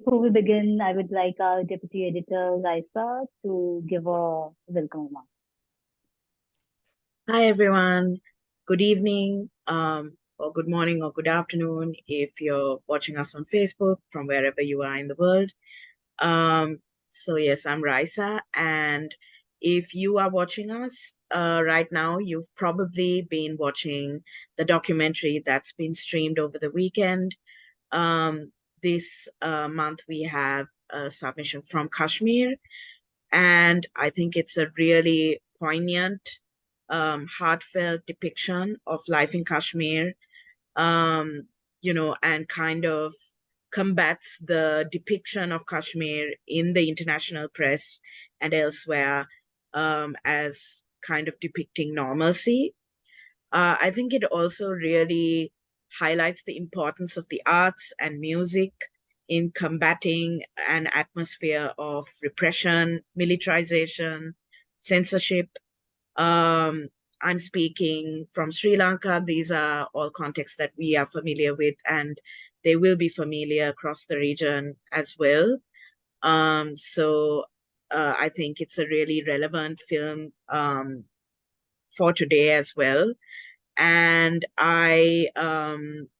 Before we begin, I would like our Deputy Editor, Raisa, to give a welcome remark. Hi, everyone. Good evening, or good morning, or good afternoon if you're watching us on Facebook from wherever you are in the world. So, yes, I'm Raisa. And if you are watching us right now, you've probably been watching the documentary that's been streamed over the weekend. This month, we have a submission from Kashmir. And I think it's a really poignant, heartfelt depiction of life in Kashmir, and kind of combats the depiction of Kashmir in the international press and elsewhere as kind of depicting normalcy. I think it also really highlights the importance of the arts and music in combating an atmosphere of repression, militarization, censorship. I'm speaking from Sri Lanka. These are all contexts that we are familiar with, and they will be familiar across the region as well. So I think it's a really relevant film for today as well. And I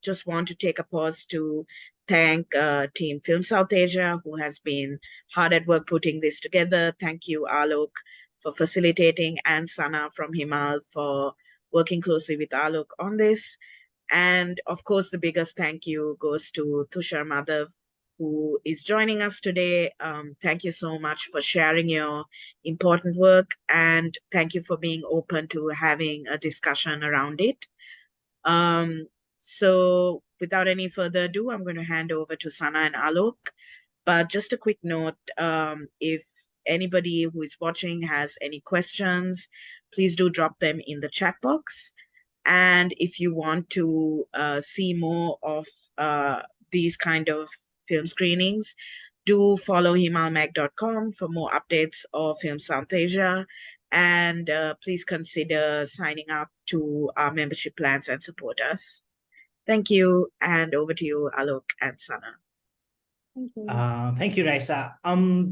just want to take a pause to thank Team Film Southasia, who has been hard at work putting this together. Thank you, Alok, for facilitating, and Sana from Himal for working closely with Alok on this. And of course, the biggest thank you goes to Tushar Madhav, who is joining us today. Thank you so much for sharing your important work, and thank you for being open to having a discussion around it. So without any further ado, I'm going to hand over to Sana and Alok. But just a quick note, if anybody who is watching has any questions, please do drop them in the chat box. And if you want to see more of these kind of film screenings, do follow himalmag.com for more updates of Film Southasia. And please consider signing up to our membership plans and support us. Thank you. And over to you, Alok and Sana. Thank you. Thank you, Raisa.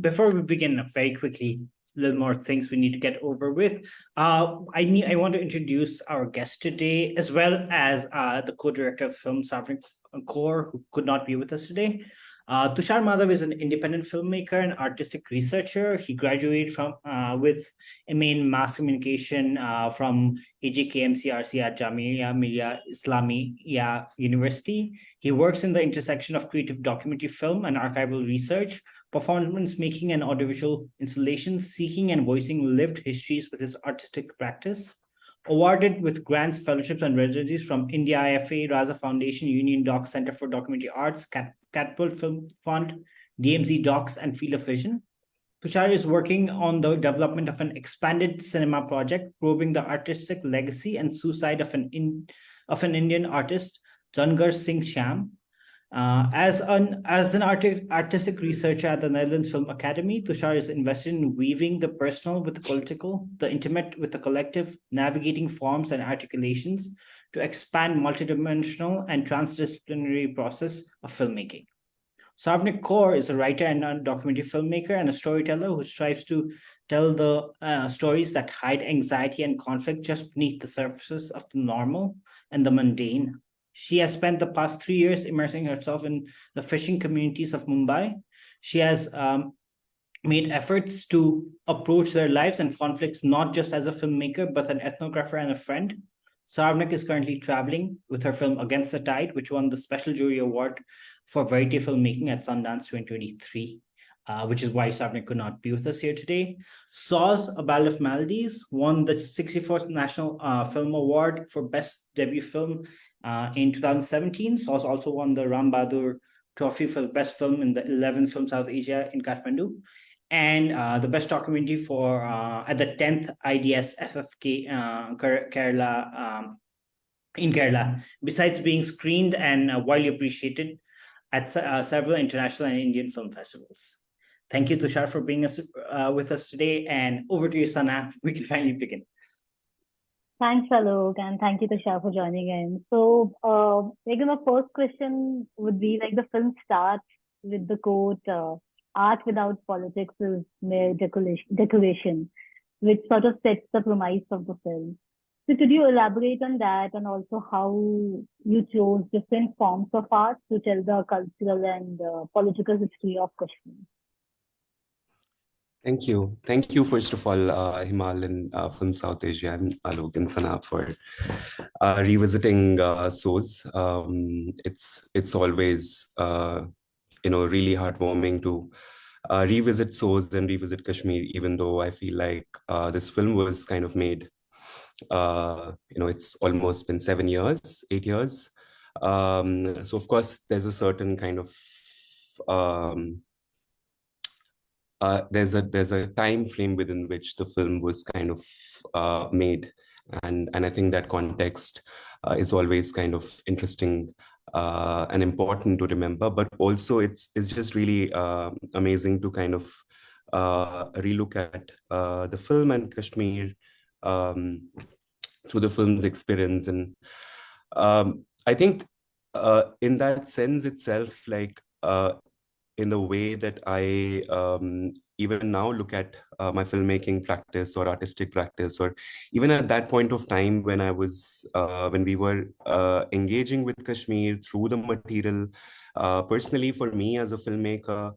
Before we begin, very quickly, a little more things we need to get over with. I want to introduce our guest today, as well as the co-director of Film Sovereign Core, who could not be with us today. Tushar Madhav is an independent filmmaker and artistic researcher. He graduated from with MA in Mass Communication from AJKMCRC at Jamia Millia Islamia University. He works in the intersection of creative documentary film and archival research, performance making and audiovisual installations, seeking and voicing lived histories with his artistic practice. Awarded with grants, fellowships, and residencies from India IFA, Raza Foundation, Union Docs Center for Documentary Arts, Catapult Film Fund, DMZ Docs, and Field of Vision. Tushar is working on the development of an expanded cinema project, probing the artistic legacy and suicide of an Indian artist, Jangar Singh Sham. As an artistic researcher at the Netherlands Film Academy, Tushar is invested in weaving the personal with the political, the intimate with the collective, navigating forms and articulations to expand multidimensional and transdisciplinary process of filmmaking. Savnik Kaur is a writer and a documentary filmmaker and a storyteller who strives to tell the stories that hide anxiety and conflict just beneath the surfaces of the normal and the mundane. She has spent the past 3 years immersing herself in the fishing communities of Mumbai. She has made efforts to approach their lives and conflicts not just as a filmmaker, but an ethnographer and a friend. Sarvnik is currently traveling with her film Against the Tide, which won the Special Jury Award for Variety Filmmaking at Sundance 2023, which is why Sarvnik could not be with us here today. Saws, A Ballad of Maladies, won the 64th National Film Award for Best Debut Film in 2017. Saws also won the Ram Bahadur Trophy for Best Film in the 11th Film South Asia in Kathmandu, and the best documentary for at the 10th IDS FFK Kerala in Kerala, besides being screened and widely appreciated at several international and Indian film festivals. Thank you, Tushar, for being with us today. And over to you, Sana. We can finally begin. Thanks, Alok, and thank you, Tushar, for joining in. So, the first question would be like the film starts with the quote, art without politics is mere decoration, which sort of sets the premise of the film. So could you elaborate on that and also how you chose different forms of art to tell the cultural and political history of Kashmir? Thank you. Thank you, first of all, Himal and Film Southasia and Alok and Sana for revisiting SOS. It's always, really heartwarming to revisit SOS and revisit Kashmir, even though I feel like this film was kind of made, it's almost been 7 years, 8 years. So of course, there's a certain kind of there's a time frame within which the film was kind of made, and I think that context is always kind of interesting and important to remember. But also, it's just really amazing to kind of relook at the film and Kashmir through the film's experience, and I think in that sense itself, like. In the way that I even now look at my filmmaking practice or artistic practice, or even at that point of time when when we were engaging with Kashmir through the material, personally for me as a filmmaker,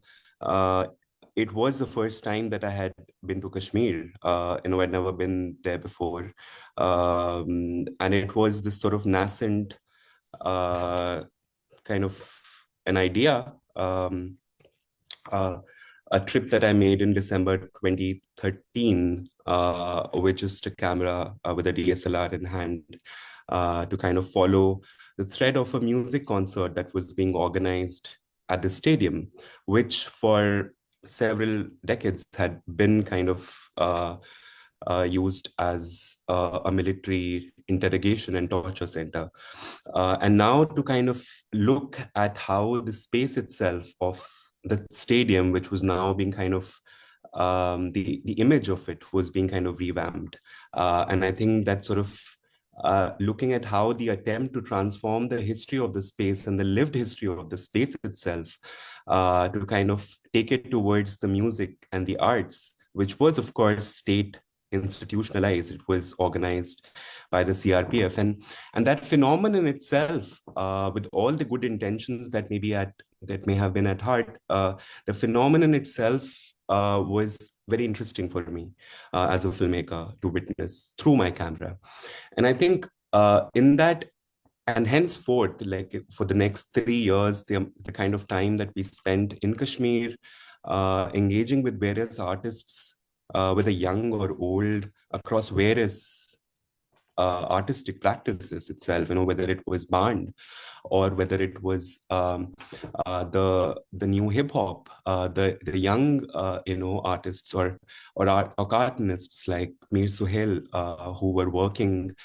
it was the first time that I had been to Kashmir. I'd never been there before. And it was this sort of nascent kind of an idea. A trip that I made in December 2013 with just a camera with a DSLR in hand to kind of follow the thread of a music concert that was being organized at the stadium, which for several decades had been kind of used as a military interrogation and torture center. And now to kind of look at how the space itself of the stadium, which was now being kind of the image of it was being kind of revamped, and I think that sort of looking at how the attempt to transform the history of the space and the lived history of the space itself to kind of take it towards the music and the arts, which was of course state institutionalized. It was organized by the CRPF, and that phenomenon itself, with all the good intentions that may have been at heart, the phenomenon itself was very interesting for me as a filmmaker to witness through my camera. And I think in that, and henceforth, like for the next 3 years, the kind of time that we spent in Kashmir, engaging with various artists, whether young or old, across various artistic practices itself, whether it was band or whether it was the new hip hop, the young artists or cartoonists like Mir Suhail, who were working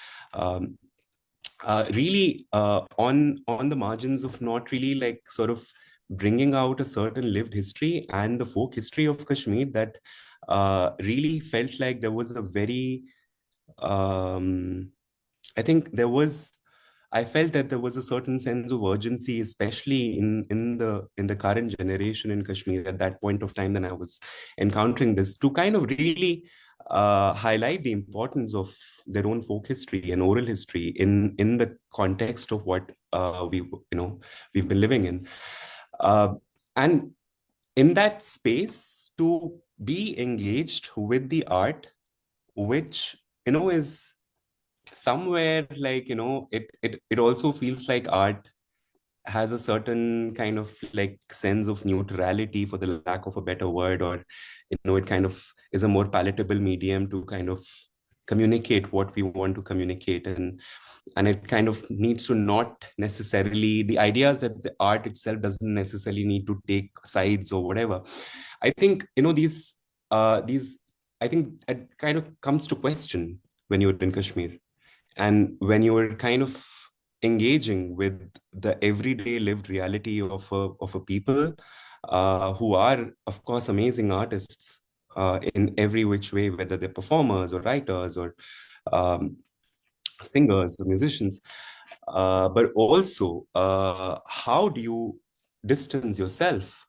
really on the margins of not really like sort of bringing out a certain lived history and the folk history of Kashmir that really felt like there was a very I think I felt that there was a certain sense of urgency, especially in the current generation in Kashmir at that point of time when I was encountering this, to kind of really highlight the importance of their own folk history and oral history in the context of what we've been living in, and in that space to be engaged with the art, which is somewhere like it also feels like art has a certain kind of like sense of neutrality, for the lack of a better word, or it kind of is a more palatable medium to kind of communicate what we want to communicate, and it kind of needs to not necessarily, the ideas that the art itself doesn't necessarily need to take sides or whatever. I think these I think it kind of comes to question when you're in Kashmir and when you're kind of engaging with the everyday lived reality of a people who are, of course, amazing artists in every which way, whether they're performers or writers or singers or musicians. But also, how do you distance yourself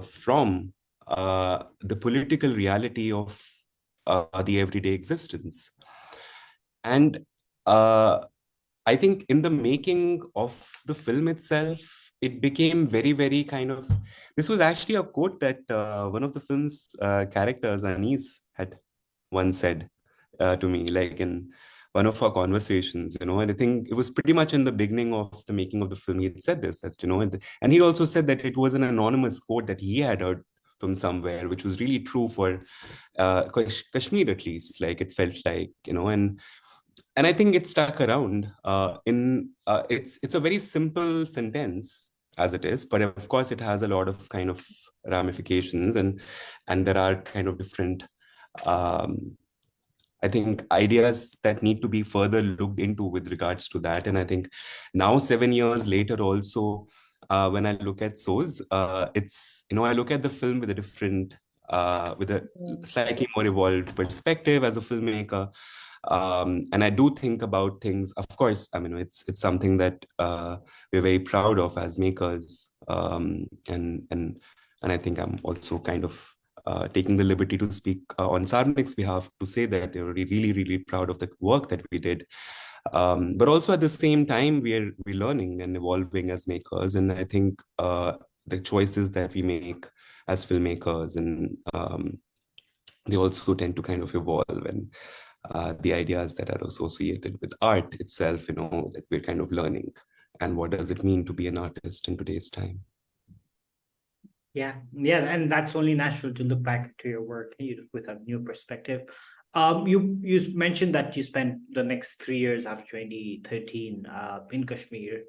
from the political reality of the everyday existence. And I think in the making of the film itself, it became very, very kind of, this was actually a quote that one of the film's characters, Anis, had once said to me, like in one of our conversations, you know, and I think it was pretty much in the beginning of the making of the film, he had said this, that, you know, and he also said that it was an anonymous quote that he had heard from somewhere, which was really true for Kashmir, at least, like it felt like, you know, and I think it stuck around. It's a very simple sentence as it is, but of course it has a lot of kind of ramifications, and there are kind of different I think ideas that need to be further looked into with regards to that. And I think now 7 years later also, when I look at SOS, it's, you know, I look at the film with a different, with a slightly more evolved perspective as a filmmaker. And I do think about things, of course, I mean, it's something that we're very proud of as makers. And I think I'm also kind of taking the liberty to speak on Sarnik's behalf to say that they're really, really proud of the work that we did. But also at the same time, we're learning and evolving as makers. And I think the choices that we make as filmmakers, and they also tend to kind of evolve, and the ideas that are associated with art itself, you know, that we're kind of learning. And what does it mean to be an artist in today's time? Yeah, and that's only natural to look back to your work with a new perspective. You mentioned that you spent the next 3 years after 2013 in Kashmir.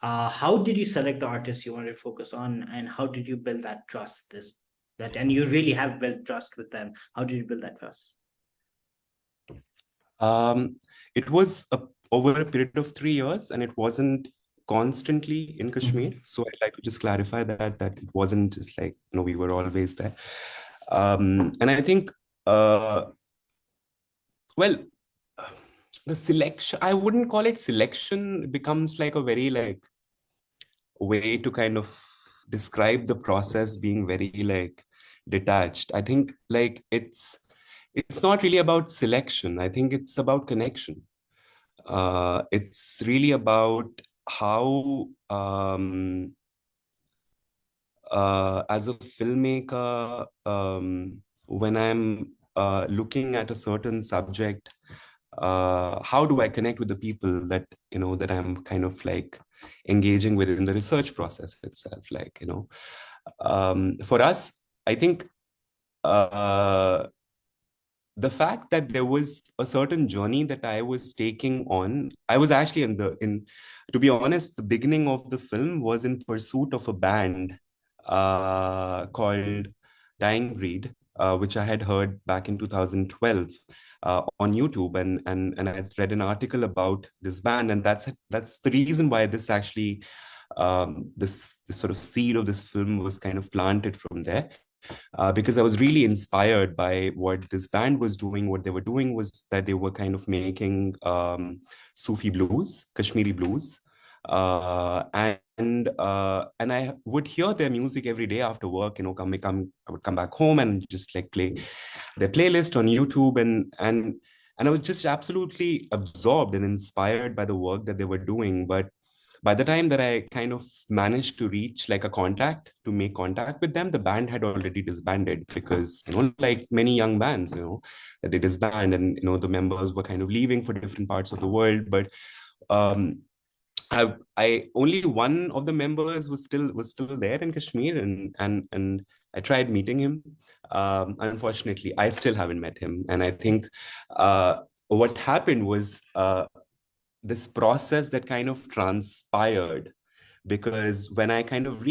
How did you select the artists you wanted to focus on, and how did you build that trust? And you really have built trust with them. How did you build that trust? It was over a period of 3 years, and it wasn't constantly in Kashmir. So I'd like to just clarify that it wasn't just like, you know, we were always there. And I think, well, the selection, I wouldn't call it selection. It becomes like a very like way to kind of describe the process being very like detached. I think like it's not really about selection. I think it's about connection. It's really about how, as a filmmaker, when I'm looking at a certain subject, how do I connect with the people that, you know, that I'm kind of like engaging with in the research process itself? Like, you know, for us, I think the fact that there was a certain journey that I was taking on, I was actually to be honest, the beginning of the film was in pursuit of a band called Dying Breed, which I had heard back in 2012 on YouTube, and I had read an article about this band, and that's the reason why this actually this sort of seed of this film was kind of planted from there. Because I was really inspired by what this band was doing. What they were doing was that they were kind of making Sufi blues, Kashmiri blues, and I would hear their music every day after work. You know, I would come back home and just like play their playlist on YouTube, and I was just absolutely absorbed and inspired by the work that they were doing. But by the time that I kind of managed to reach like a contact to make contact with them, the band had already disbanded because, you know, like many young bands, you know, that they disband, and, you know, the members were kind of leaving for different parts of the world. But um, I only one of the members was still there in Kashmir, and I tried meeting him. Unfortunately, I still haven't met him, and I think what happened was this process that kind of transpired, because when I kind of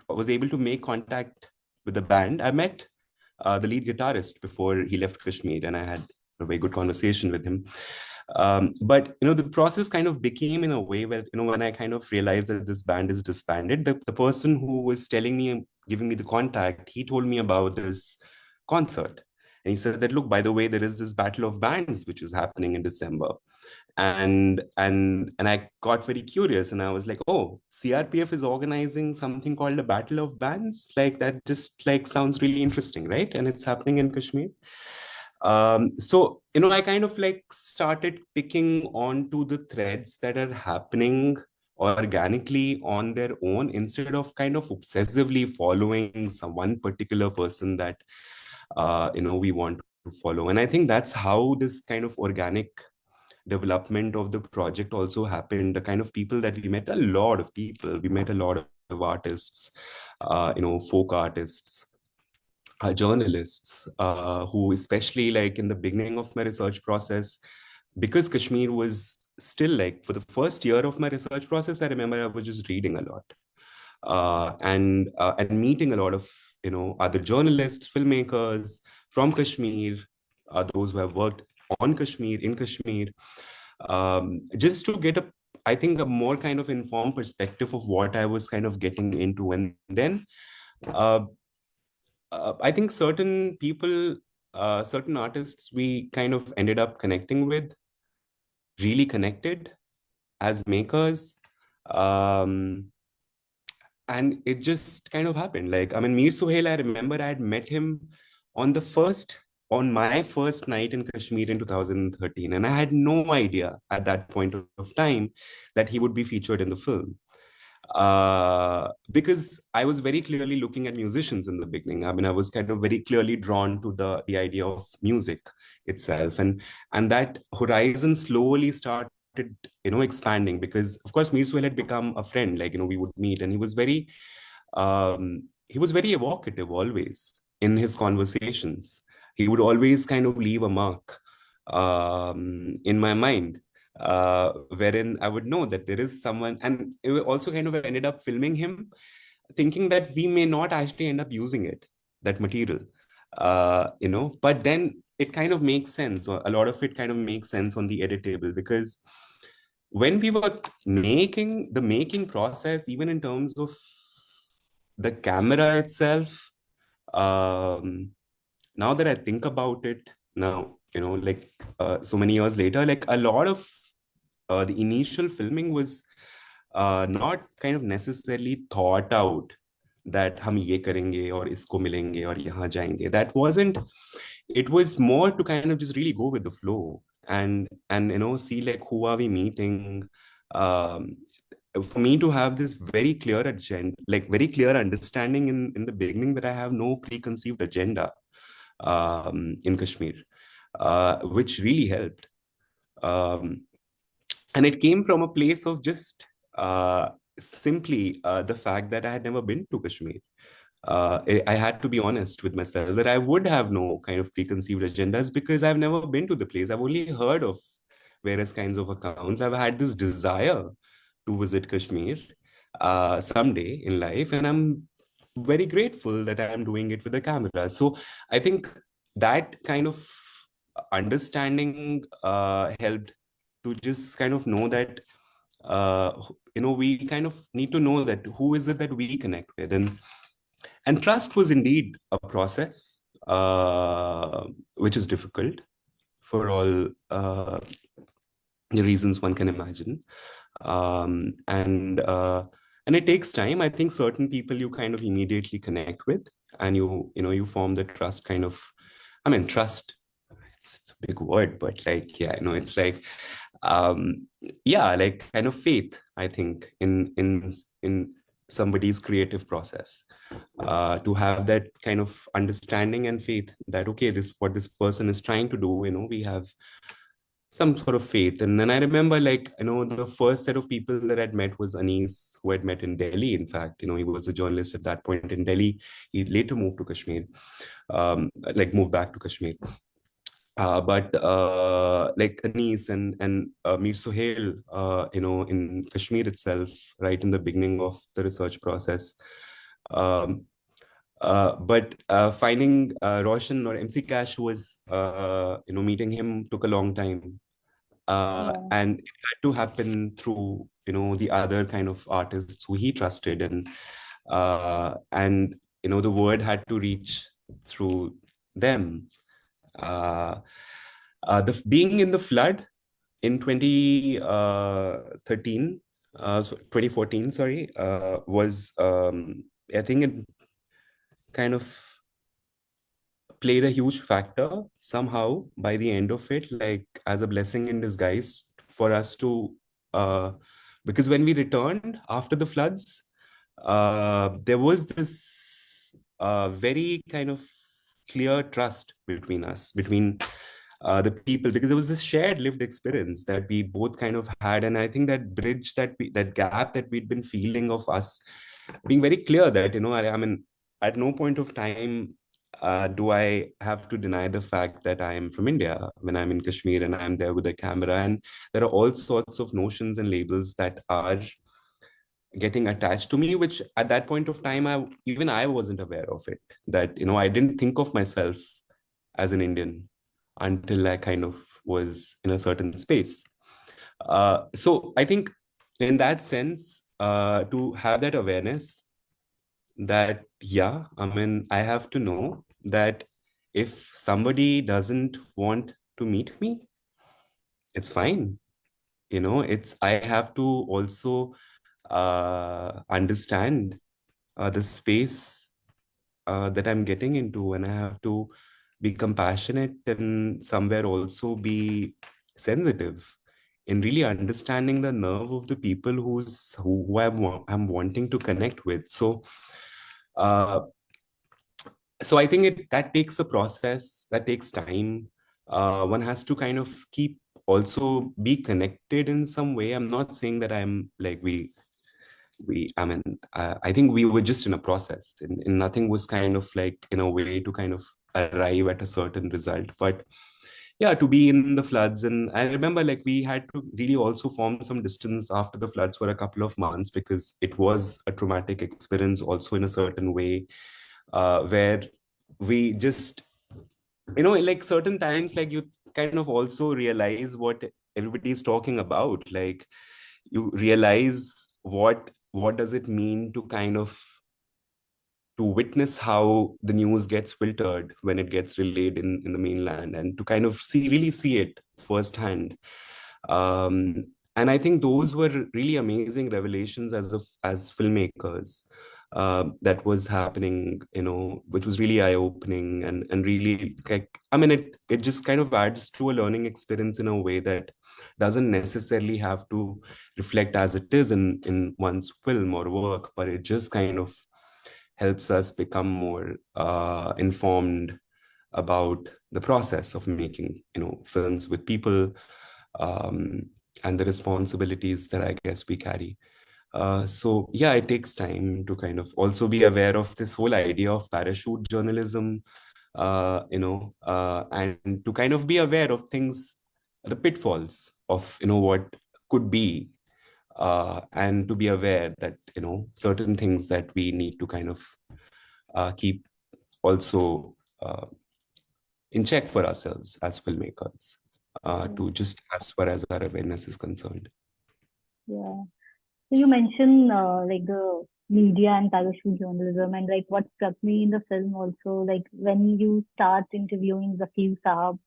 was able to make contact with the band, I met the lead guitarist before he left Kashmir, and I had a very good conversation with him. But, you know, the process kind of became in a way where, you know, when I kind of realized that this band is disbanded, the person who was telling me, giving me the contact, he told me about this concert. And he said that, look, by the way, there is this battle of bands which is happening in December. And I got very curious, and I was like, oh, CRPF is organizing something called the Battle of Bands. Like that just like sounds really interesting, right? And it's happening in Kashmir. So I kind of like started picking onto the threads that are happening organically on their own, instead of kind of obsessively following some one particular person that we want to follow. And I think that's how this kind of organic development of the project also happened. The kind of people that we met, a lot of people, we met a lot of artists, folk artists, journalists, who, especially like in the beginning of my research process, because Kashmir was still like, for the first year of my research process, I remember I was just reading a lot, and meeting a lot of other journalists, filmmakers from Kashmir, those who have worked on Kashmir, in Kashmir, just to get I think, a more kind of informed perspective of what I was kind of getting into. And then uh, I think certain people, certain artists we kind of ended up connecting with, really connected as makers. Um, and it just kind of happened. Like, I mean, Mir Suhail, I remember I had met him on on my first night in Kashmir in 2013. And I had no idea at that point of time that he would be featured in the film. Because I was very clearly looking at musicians in the beginning. I mean, I was kind of very clearly drawn to the idea of music itself, and that horizon slowly started expanding, because of course Mir Suhail had become a friend. Like, we would meet, and he was very evocative always in his conversations. He would always kind of leave a mark in my mind, wherein I would know that there is someone. And it also kind of ended up filming him, thinking that we may not actually end up using it, that material, but then it kind of makes sense, or a lot of it kind of makes sense on the edit table, because when we were making the making process, even in terms of the camera itself, um, now that I think about it now, like so many years later, like a lot of the initial filming was not kind of necessarily thought out, that हम ये करेंगे और इसको मिलेंगे और यहाँ जाएंगे. That wasn't. It was more to kind of just really go with the flow, and see like who are we meeting. Um, for me to have this very clear agenda, like very clear understanding in the beginning, that I have no preconceived agenda in Kashmir, which really helped. Um, and it came from a place of just simply the fact that I had never been to Kashmir. I had to be honest with myself that I would have no kind of preconceived agendas, because I've never been to the place. I've only heard of various kinds of accounts. I've had this desire to visit Kashmir someday in life, and I'm very grateful that I'm doing it with a camera. So I think that kind of understanding helped to just kind of know that we kind of need to know that who is it that we connect with. And trust was indeed a process, which is difficult for all the reasons one can imagine. And it takes time. I think certain people you kind of immediately connect with, and you form the trust kind of, I mean, trust, it's a big word, but like, yeah, it's like, yeah, like kind of faith, I think, in somebody's creative process, to have that kind of understanding and faith that, okay, this what this person is trying to do, we have some sort of faith. And then I remember, like, the first set of people that I'd met was Anis, who I'd met in Delhi. In fact, he was a journalist at that point in Delhi. He later moved to Kashmir, like moved back to Kashmir. But like Anis and Mir Suhail, in Kashmir itself, right in the beginning of the research process. But finding Roshan or MC Cash was, meeting him took a long time. Yeah. And it had to happen through, the other kind of artists who he trusted. And the word had to reach through them. Being in the flood, in 2013, 2014, sorry, was, I think it kind of played a huge factor somehow by the end of it, like as a blessing in disguise for us to, because when we returned after the floods, there was this very kind of clear trust between us, between the people, because there was this shared lived experience that we both kind of had. And I think that bridge, that gap that we'd been feeling of us being very clear that, I mean, at no point of time do I have to deny the fact that I am from India when I'm in Kashmir and I'm there with a camera. And there are all sorts of notions and labels that are getting attached to me, which at that point of time, even I wasn't aware of it. That, I didn't think of myself as an Indian until I kind of was in a certain space. So I think in that sense, to have that awareness that, yeah, I mean, I have to know that if somebody doesn't want to meet me, it's fine. I have to also understand the space that I'm getting into, and I have to be compassionate and somewhere also be sensitive in really understanding the nerve of the people who I'm wanting to connect with. Uh, so I think that takes a process, that takes time. One has to kind of keep also be connected in some way. I'm not saying that I'm like I mean, I think we were just in a process, and nothing was kind of like in a way to kind of arrive at a certain result. But yeah, to be in the floods, and I remember like we had to really also form some distance after the floods for a couple of months, because it was a traumatic experience also in a certain way, where we just, like certain times, like you kind of also realize what everybody is talking about. Like you realize what does it mean to kind of to witness how the news gets filtered when it gets relayed in the mainland, and to kind of really see it firsthand. um, and I think those were really amazing revelations as filmmakers, that was happening, which was really eye-opening, and really, like, I mean, it just kind of adds to a learning experience in a way that doesn't necessarily have to reflect as it is in one's film or work, but it just kind of helps us become more informed about the process of making, films with people, um, and the responsibilities that I guess we carry. So yeah, it takes time to kind of also be aware of this whole idea of parachute journalism, and to kind of be aware of things, the pitfalls of, what could be, and to be aware that, certain things that we need to kind of keep also in check for ourselves as filmmakers, to just as far as our awareness is concerned. Yeah. So you mentioned like the media and parachute journalism, and like what struck me in the film also, like when you start interviewing Zareef Sahab,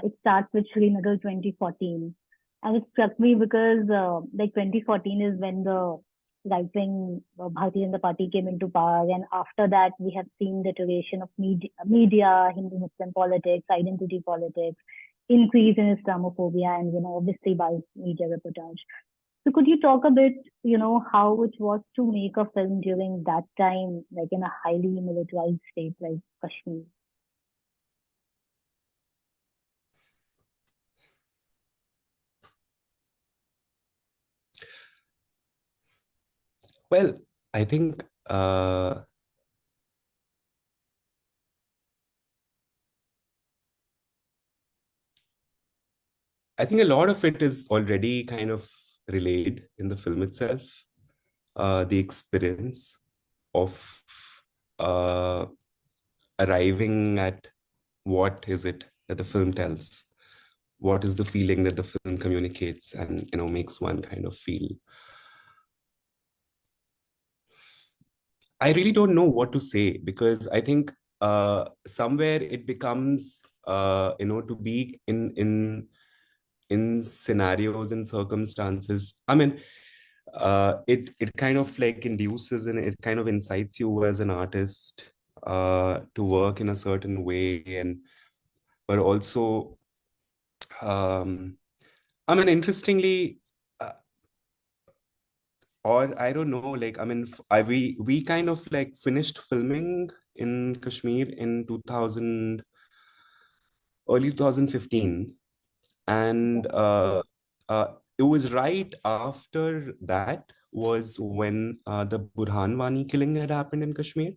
it starts with Srinagar 2014. And it struck me because like 2014 is when the right-wing Bharatiya Janata Party came into power. And after that, we have seen deterioration of media, Hindu Muslim politics, identity politics, increase in Islamophobia, and, obviously by media reportage. So could you talk a bit, how it was to make a film during that time, like in a highly militarized state like Kashmir? Well, I think a lot of it is already kind of relayed in the film itself. The experience of uh, arriving at what is it that the film tells, what is the feeling that the film communicates, and makes one kind of feel. I really don't know what to say, because I think somewhere it becomes, to be in in scenarios and circumstances. I mean, it kind of like induces and it kind of incites you as an artist to work in a certain way, and but also, I mean, interestingly, uh, or I don't know, like I mean, we kind of like finished filming in Kashmir in 2000, early 2015, and it was right after that was when the Burhan Wani killing had happened in Kashmir.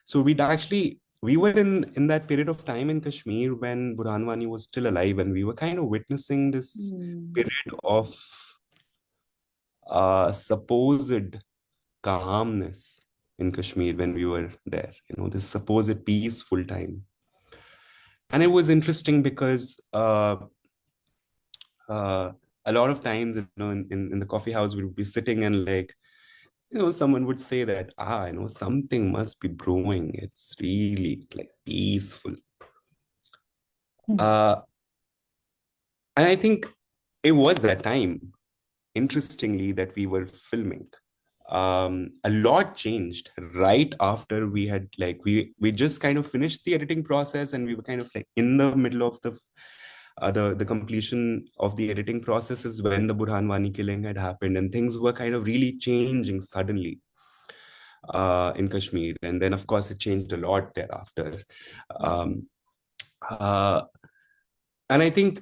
So we were in that period of time in Kashmir when Burhan Wani was still alive, and we were kind of witnessing this period of supposed calmness in Kashmir when we were there, this supposed peaceful time. And it was interesting because a lot of times, in the coffee house, we would be sitting and like, someone would say that, something must be brewing. It's really like peaceful. And I think it was that time, interestingly, that we were filming. A lot changed right after we had like we just kind of finished the editing process, and we were kind of like in the middle of the completion of the editing process is when the Burhan Wani killing had happened, and things were kind of really changing suddenly in Kashmir. And then, of course, it changed a lot thereafter. Um, uh, and I think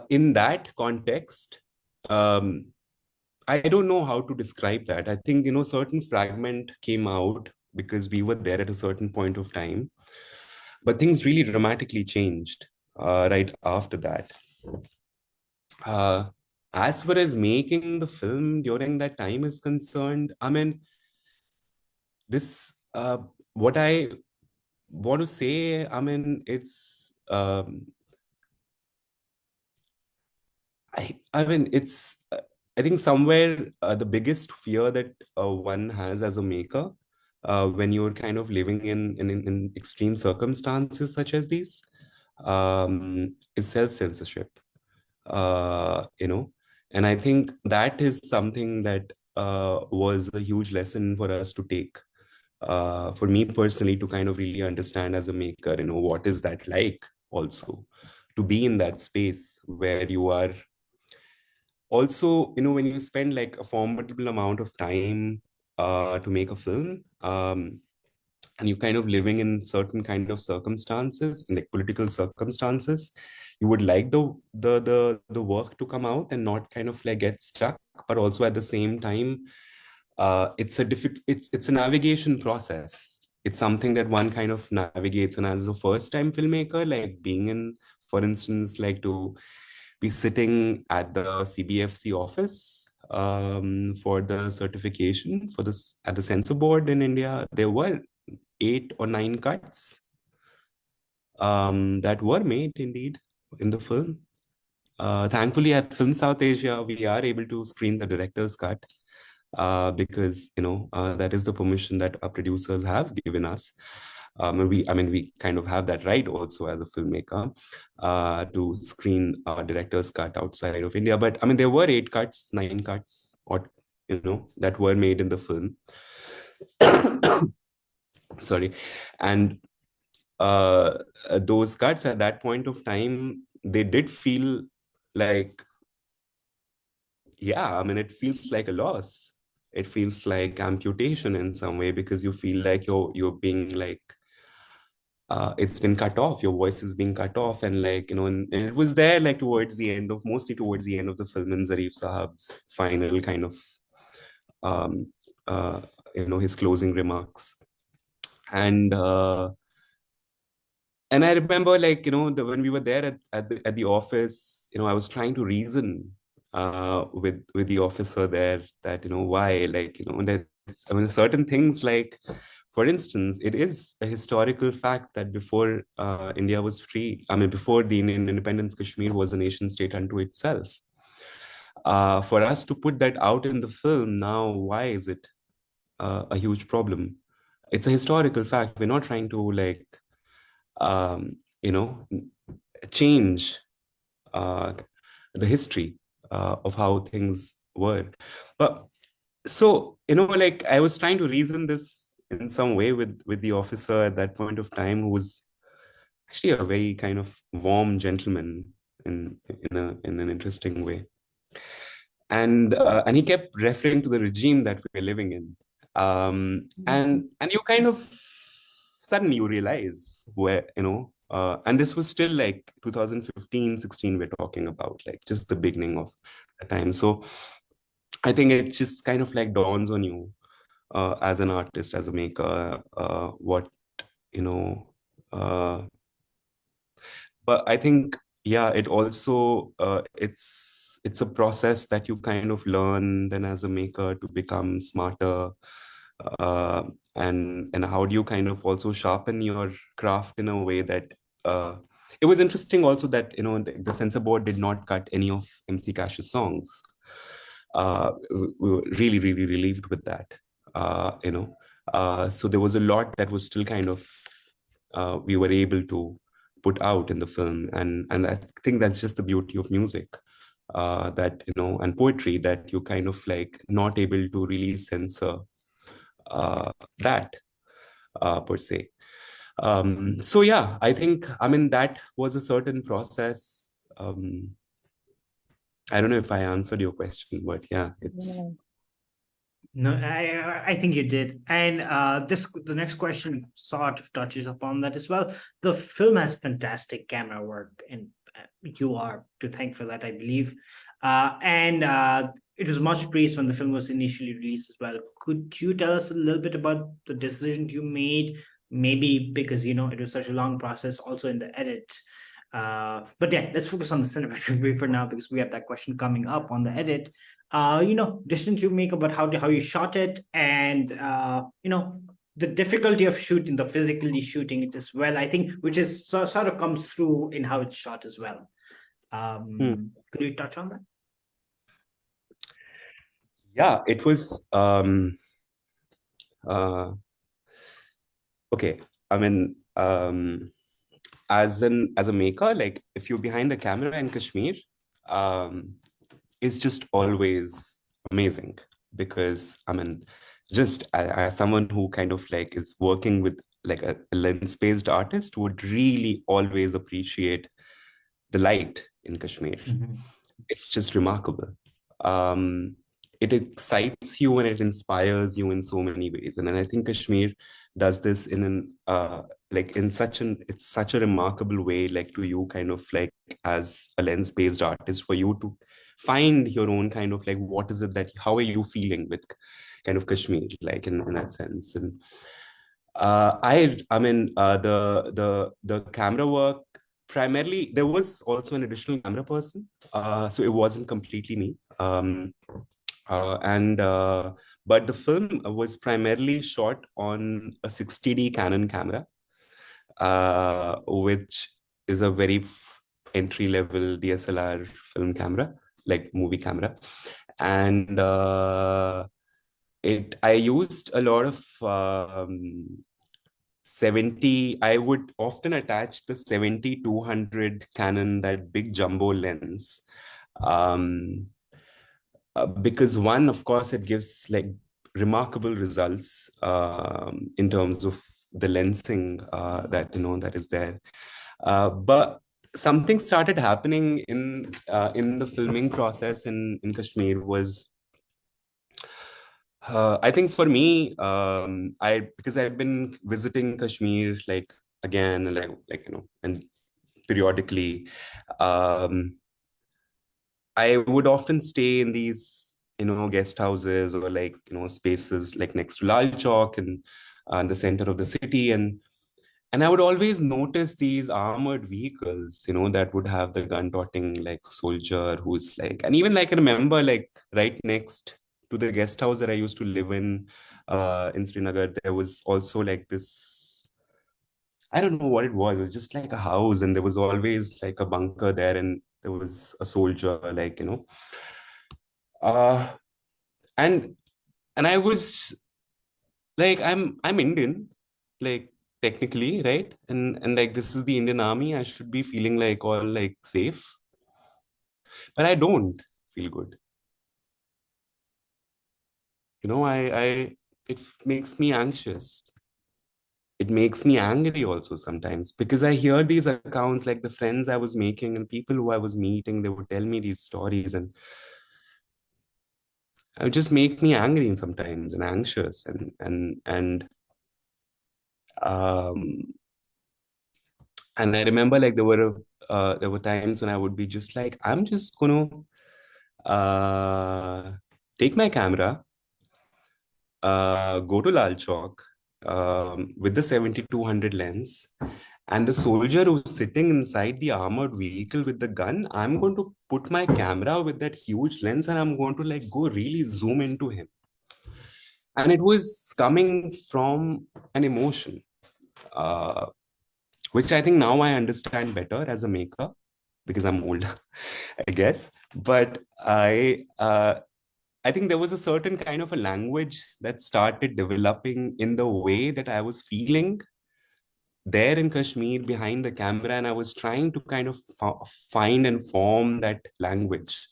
in that context, I don't know how to describe that. I think, certain fragment came out because we were there at a certain point of time, but things really dramatically changed right after that. As far as making the film during that time is concerned, I mean, this, what I want to say, I mean, it's, I mean, it's, I think somewhere the biggest fear that one has as a maker when you're kind of living in extreme circumstances such as these is self-censorship, and I think that is something that was a huge lesson for us to take. For me personally, to kind of really understand as a maker, what is that like also to be in that space where you are also, when you spend like a formidable amount of time to make a film, and you kind of living in certain kind of circumstances, like political circumstances, you would like the work to come out and not kind of like get stuck, but also at the same time, it's a navigation process. It's something that one kind of navigates, and as a first time filmmaker, like being in, for instance, like to be sitting at the CBFC office for the certification for this at the censor board in India. There were 8 or 9 cuts that were made indeed in the film. Thankfully, at Film Southasia, we are able to screen the director's cut because that is the permission that our producers have given us. And we kind of have that right also as a filmmaker to screen our director's cut outside of India. But I mean, there were 8 cuts, 9 cuts, or that were made in the film. Sorry, and those cuts at that point of time, they did feel like, yeah, I mean, it feels like a loss. It feels like amputation in some way, because you feel like you're being like it's been cut off, your voice is being cut off, and like and it was there like mostly towards the end of the film, in Zareef Sahab's final kind of um his closing remarks. And I remember, like, when we were there at the office, I was trying to reason with the officer there that, why, like, that I mean, certain things, like, for instance, it is a historical fact that before India was free, I mean, before the Indian independence, Kashmir was a nation state unto itself. For us to put that out in the film now, why is it a huge problem? It's a historical fact. We're not trying to, like, um, change the history of how things were. But so, like I was trying to reason this in some way with the officer at that point of time, who was actually a very kind of warm gentleman in an interesting way. And he kept referring to the regime that we're living in. And you kind of suddenly you realize where, and this was still like 2015, 16, we're talking about, like just the beginning of the time. So I think it just kind of like dawns on you as an artist, as a maker, what, uh, but I think, yeah, it also it's a process that you kind of learn then as a maker to become smarter, uh, and how do you kind of also sharpen your craft in a way that it was interesting also that the censor board did not cut any of MC Cash's songs. We were really, really relieved with that. So there was a lot that was still kind of we were able to put out in the film, and I think that's just the beauty of music, that and poetry, that you kind of like not able to really censor that per se. So yeah, I think, I mean, that was a certain process. I don't know if I answered your question, but yeah, it's No, I think you did, and the next question sort of touches upon that as well. The film has fantastic camera work, and you are to thank for that, I believe. And it was much praised when the film was initially released as well. Could you tell us a little bit about the decision you made? Maybe because it was such a long process, also in the edit. But yeah, let's focus on the cinematography for now because we have that question coming up on the edit. Decisions you make about how you shot it, and the difficulty of shooting, the physically shooting it as well, I think, which is sort of comes through in how it's shot as well. Could you touch on that? Yeah, it was okay. I mean, as a maker, like if you're behind the camera in Kashmir, it's just always amazing, because I mean, just as someone who kind of like is working with like a lens-based artist, would really always appreciate the light in Kashmir. It's just remarkable. Um, it excites you and it inspires you in so many ways. And then I think Kashmir does this in an like in such it's such a remarkable way, like to you kind of like as a lens-based artist, for you to find your own kind of like, what is it that, how are you feeling with kind of Kashmir, like in that sense. And I mean, the camera work, primarily there was also an additional camera person, so it wasn't completely me. And But the film was primarily shot on a 60D Canon camera, which is a very entry level DSLR film camera, like movie camera. And I used a lot of 70. I would often attach the 70-200 Canon, that big jumbo lens, because one, of course, it gives like remarkable results in terms of the lensing that is there. But something started happening in the filming process in Kashmir was, I think for me, because I've been visiting Kashmir like again, and periodically, I would often stay in these, guest houses, or like, spaces like next to Lal Chowk and in the center of the city. And I would always notice these armored vehicles, that would have the gun-toting like soldier who's like, and even like I remember like right next to the guest house that I used to live in Srinagar, there was also like this, I don't know what it was. It was just like a house, and there was always like a bunker there, and there was a soldier, like, uh, and and I was like, I'm Indian, like technically, right? And like this is the Indian army. I should be feeling like all like safe. but I don't feel good. You know, it makes me anxious. It makes me angry also sometimes, because I hear these accounts, like the friends I was making and people who I was meeting, they would tell me these stories, and it would just make me angry sometimes and anxious, um and I remember, like, there were times when I would be just like, I'm just gonna take my camera, go to Lal Chowk with the 7200 lens, and the soldier who's sitting inside the armored vehicle with the gun, I'm going to put my camera with that huge lens and I'm going to like go really zoom into him. And it was coming from an emotion, uh, which I think now I understand better as a maker because I'm older, I guess. But I think there was a certain kind of a language that started developing in the way that I was feeling there in Kashmir behind the camera, and I was trying to kind of find and form that language.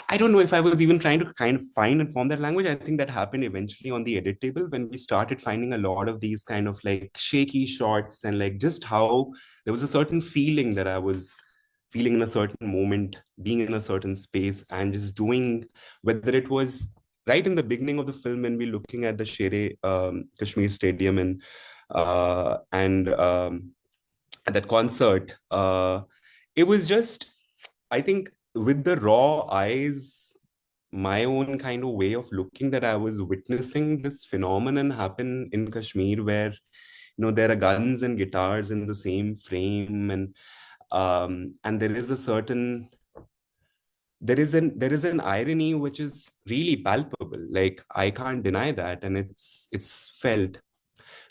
I don't know if I was even trying to kind of find and form that language. I think that happened eventually on the edit table when we started finding a lot of these kind of like shaky shots, and like just how there was a certain feeling that I was feeling in a certain moment, being in a certain space, and just doing, whether it was right in the beginning of the film when we're looking at the Shere Kashmir Stadium and at that concert, it was just, I think, with the raw eyes, my own kind of way of looking, that I was witnessing this phenomenon happen in Kashmir, where there are guns and guitars in the same frame, and there is an irony which is really palpable. Like, I can't deny that, and it's felt.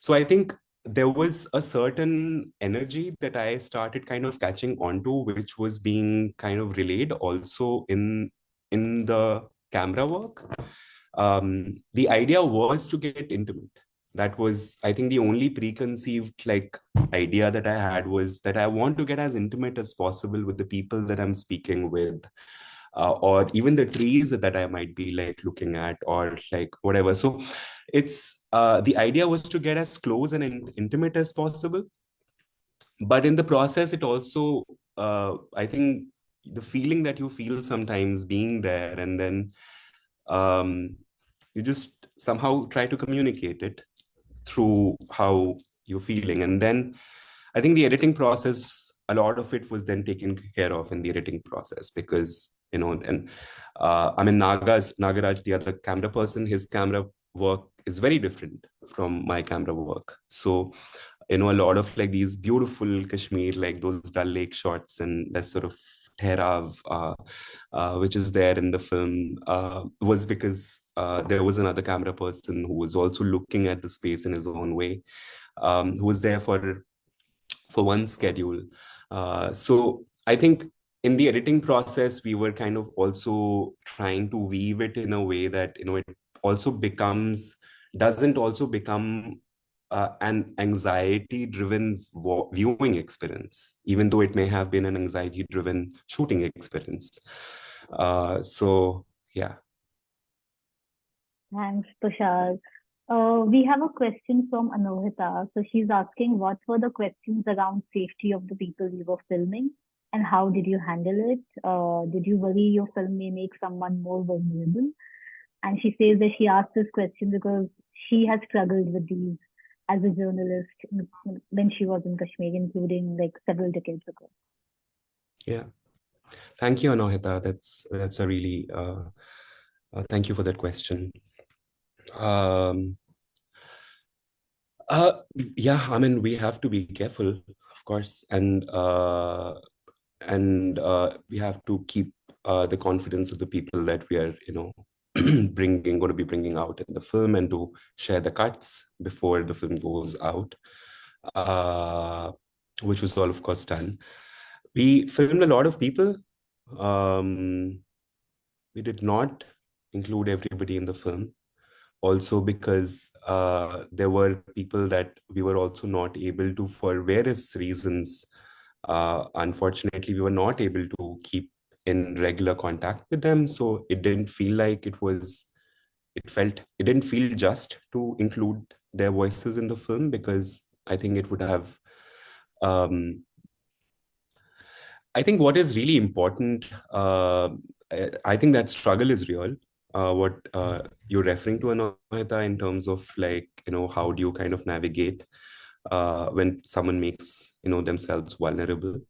So I think there was a certain energy that I started kind of catching onto, which was being kind of relayed also in the camera work. The idea was to get intimate. That was, I think, the only preconceived like idea that I had, was that I want to get as intimate as possible with the people that I'm speaking with, or even the trees that I might be like looking at, or like whatever. So it's the idea was to get as close and intimate as possible, but in the process, it also, I think, the feeling that you feel sometimes being there, and then um, you just somehow try to communicate it through how you're feeling. And then I think the editing process, a lot of it was then taken care of in the editing process, because and I mean, Nagaraj, the other camera person, his camera work is very different from my camera work. So a lot of like these beautiful Kashmir, like those Dal Lake shots and that sort of Tehrav, which is there in the film, was because there was another camera person who was also looking at the space in his own way, who was there for one schedule. So I think in the editing process, we were kind of also trying to weave it in a way that, it also doesn't also become an anxiety-driven viewing experience, even though it may have been an anxiety-driven shooting experience. So, yeah. Thanks, Tushar. We have a question from Anohita. So she's asking, what were the questions around safety of the people you were filming, and how did you handle it? Did you worry your film may make someone more vulnerable? And she says that she asked this question because she has struggled with these as a journalist when she was in Kashmir, including like several decades ago. Yeah. Thank you, Anohita. That's a really thank you for that question. Yeah, I mean, we have to be careful, of course, and we have to keep the confidence of the people that we are, going to be bringing out in the film, and to share the cuts before the film goes out, which was all, of course, done. We filmed a lot of people. We did not include everybody in the film, also because there were people that we were also not able to, for various reasons. Unfortunately, we were not able to keep in regular contact with them. So it didn't feel like it didn't feel just to include their voices in the film, because I think it would have, I think what is really important, I think that struggle is real. What you're referring to, Anohita, in terms of like, how do you kind of navigate when someone makes, themselves vulnerable.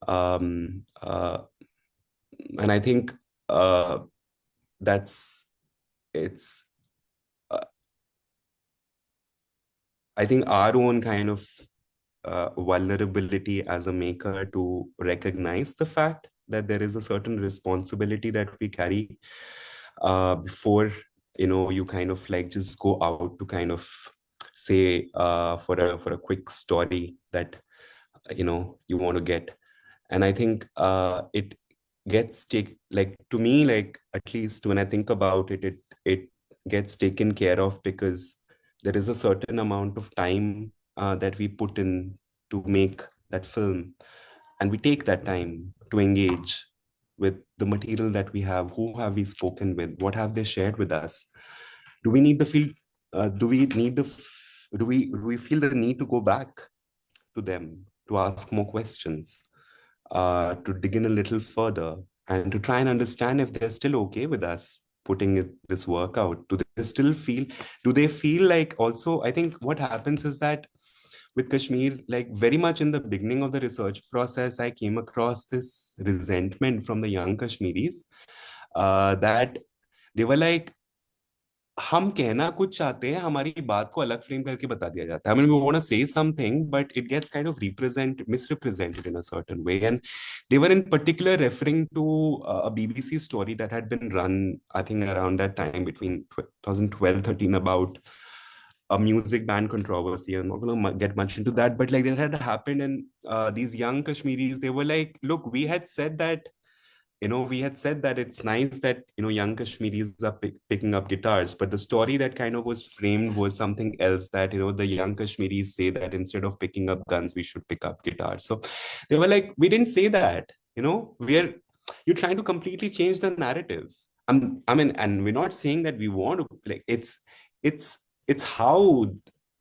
And I think it's, I think our own kind of vulnerability as a maker to recognize the fact that there is a certain responsibility that we carry before, you kind of like just go out to kind of say for a quick story that, you want to get. And I think it gets like, to me, like, at least when I think about it, it gets taken care of because there is a certain amount of time that we put in to make that film, and we take that time to engage with the material that we have. Who have we spoken with? What have they shared with us? Do we need the feel? Do we need the? Do we feel the need to go back to them to ask more questions, to dig in a little further, and to try and understand if they're still okay with us putting this work out? Do they still feel? Do they feel like? Also, I think what happens is that with Kashmir, like very much in the beginning of the research process, I came across this resentment from the young Kashmiris, that they were like, हम कहना कुछ चाहते हैं, हमारी बात को अलग frame करके बता दिया जाता है. I mean, we want to say something, but it gets kind of misrepresented in a certain way. And they were in particular referring to a BBC story that had been run, I think, around that time between 2012-13, about a music ban controversy. I'm not going to get much into that, but like that had happened, and these young Kashmiris, they were like, look, we had said that it's nice that, young Kashmiris are picking up guitars, but the story that kind of was framed was something else, that, the young Kashmiris say that instead of picking up guns, we should pick up guitars. So they were like, we didn't say that, you're trying to completely change the narrative. I mean, and we're not saying that we want to, like, it's how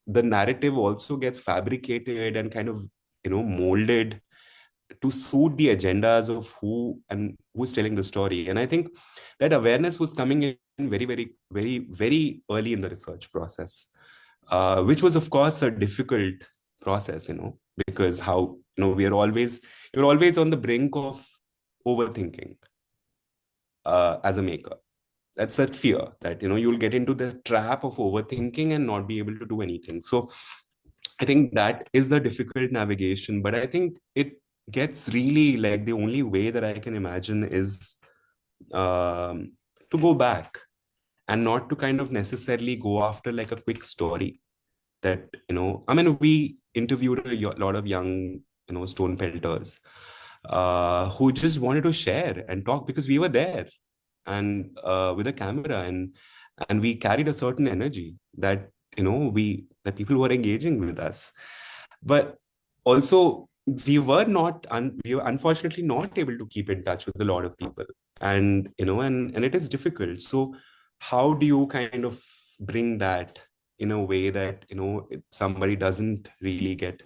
the narrative also gets fabricated and kind of, molded to suit the agendas of who's telling the story. And I think that awareness was coming in very, very, very, very early in the research process, which was, of course, a difficult process, because you're always on the brink of overthinking as a maker. That's that fear that, you'll get into the trap of overthinking and not be able to do anything. So I think that is a difficult navigation, but I think it gets really, like, the only way that I can imagine is to go back and not to kind of necessarily go after like a quick story that, I mean, we interviewed a lot of young, stone pelters who just wanted to share and talk because we were there and with a camera, and we carried a certain energy that, that people were engaging with us. But also we were unfortunately not able to keep in touch with a lot of people, and and it is difficult. So how do you kind of bring that in a way that, somebody doesn't really get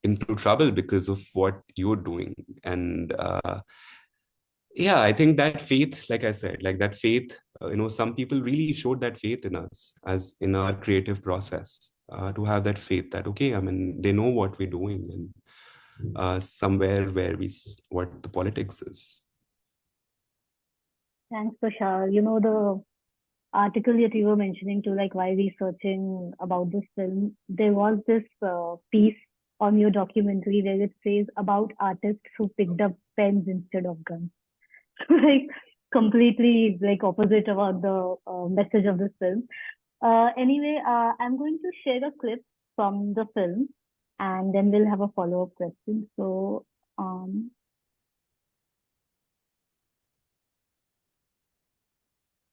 into trouble because of what you're doing? And yeah, I think that faith, like I said, like that faith, some people really showed that faith in us as in our creative process, to have that faith that, okay, I mean, they know what we're doing, and somewhere where what the politics is. Thanks, Tushar. The article that you were mentioning too, like while researching about this film, there was this piece on your documentary where it says about artists who picked up pens instead of guns. Like completely like opposite about the message of this film. Anyway, I'm going to share a clip from the film, and then we'll have a follow-up question. So,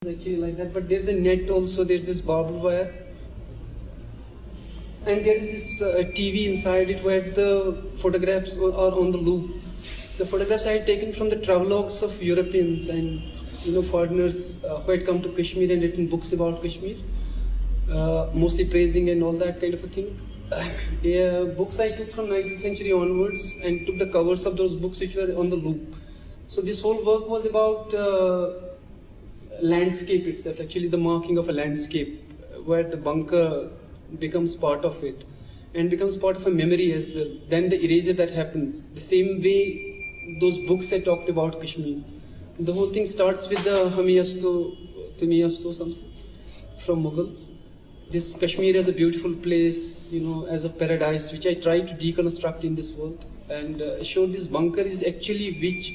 actually like that, but there's a net also, there's this barbed wire, and there is this TV inside it where the photographs are on the loop. the photographs I had taken from the travelogues of Europeans and foreigners who had come to Kashmir and written books about Kashmir, mostly praising and all that kind of a thing. Yeah, books I took from 19th century onwards and took the covers of those books which were on the loop. So this whole work was about landscape itself, actually the marking of a landscape where the bunker becomes part of it and becomes part of a memory as well. Then the erasure that happens, the same way those books had talked about Kashmir. The whole thing starts with the Timiyasto something from Mughals. This Kashmir as a beautiful place, as a paradise, which I try to deconstruct in this work. And showed this bunker is actually which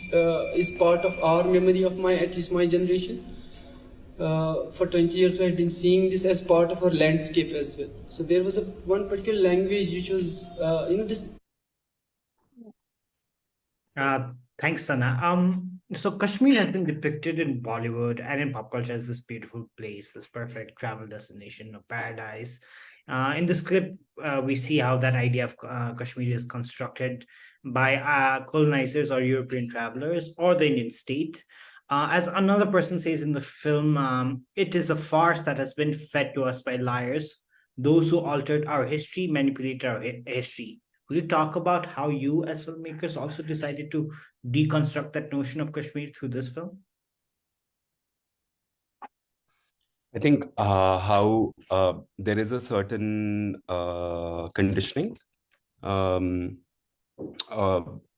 is part of our memory of at least my generation. For 20 years we had been seeing this as part of our landscape as well. So there was one particular language which was, this. Thanks, Sana. So Kashmir has been depicted in Bollywood and in pop culture as this beautiful place, this perfect travel destination, a paradise. In the script, we see how that idea of Kashmir is constructed by colonizers or European travelers or the Indian state. As another person says in the film, it is a farce that has been fed to us by liars, those who altered our history, manipulated our history. Could you talk about how you, as filmmakers, also decided to deconstruct that notion of Kashmir through this film? I think how there is a certain conditioning